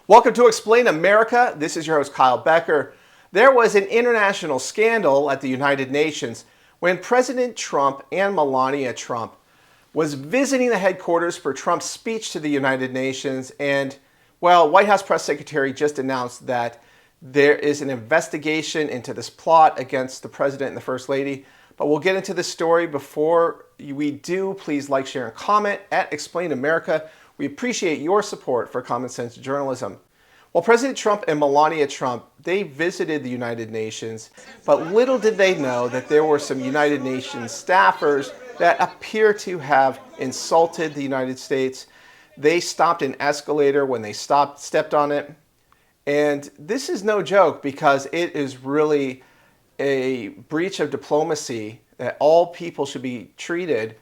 Welcome to Explain America. This is your host, Kyle Becker. There was an international scandal at the United Nations when President Trump and Melania Trump was visiting the headquarters for Trump's speech to the United Nations. And, well, White House Press Secretary just announced that there is an investigation into this plot against the President and the First Lady. But we'll get into this story. Before we do, please like, share, and comment at Explain America. We appreciate your support for common sense journalism. Well, President Trump and Melania Trump, they visited the United Nations, but little did they know that there were some United Nations staffers that appear to have insulted the United States. They stopped an escalator when they stepped on it. And this is no joke because it is really a breach of diplomacy that all people should be treated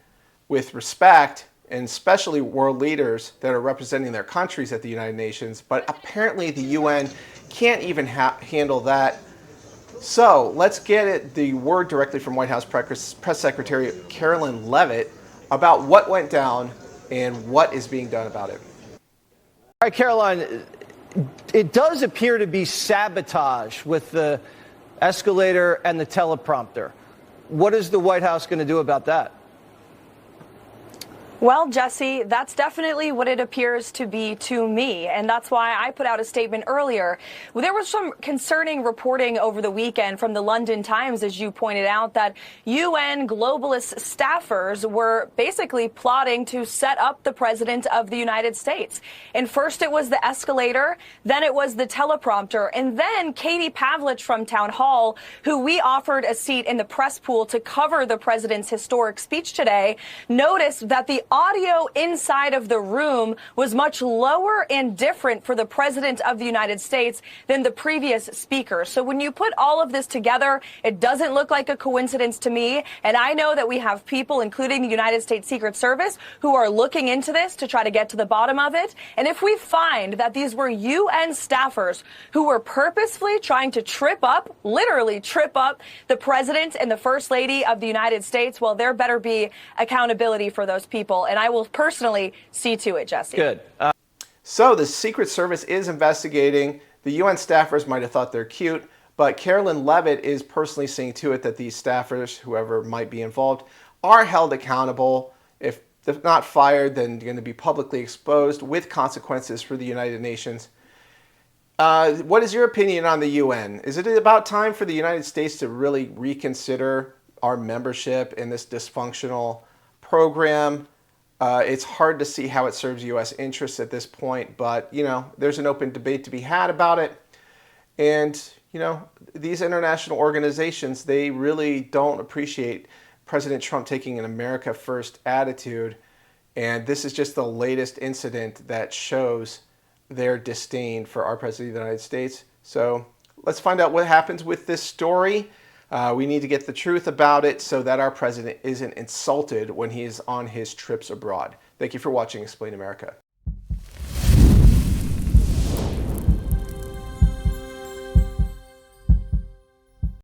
with respect, and especially world leaders that are representing their countries at the United Nations. But apparently the UN can't even handle that. So let's get the word directly from White House Press Secretary Karoline Leavitt about what went down and what is being done about it. All right, Caroline, it does appear to be sabotage with the escalator and the teleprompter. What is the White House going to do about that? Well, Jesse, that's definitely what it appears to be to me, and that's why I put out a statement earlier. There was some concerning reporting over the weekend from the London Times, as you pointed out, that UN globalist staffers were basically plotting to set up the President of the United States. And first it was the escalator, then it was the teleprompter, and then Katie Pavlich from Town Hall, who we offered a seat in the press pool to cover the President's historic speech today, noticed that the audio inside of the room was much lower and different for the President of the United States than the previous speaker. So when you put all of this together, it doesn't look like a coincidence to me. And I know that we have people, including the United States Secret Service, who are looking into this to try to get to the bottom of it. And if we find that these were UN staffers who were purposefully trying to literally trip up the President and the First Lady of the United States, well, there better be accountability for those people. And I will personally see to it, Jesse. Good. So the Secret Service is investigating. The UN staffers might have thought they're cute, but Karoline Leavitt is personally seeing to it that these staffers, whoever might be involved, are held accountable. If they're not fired, then they're going to be publicly exposed with consequences for the United Nations. What is your opinion on the UN? Is it about time for the United States to really reconsider our membership in this dysfunctional program? It's hard to see how it serves U.S. interests at this point, but, there's an open debate to be had about it. And, these international organizations, they really don't appreciate President Trump taking an America First attitude. And this is just the latest incident that shows their disdain for our President of the United States. So let's find out what happens with this story. We need to get the truth about it so that our president isn't insulted when he is on his trips abroad. Thank you for watching Explain America.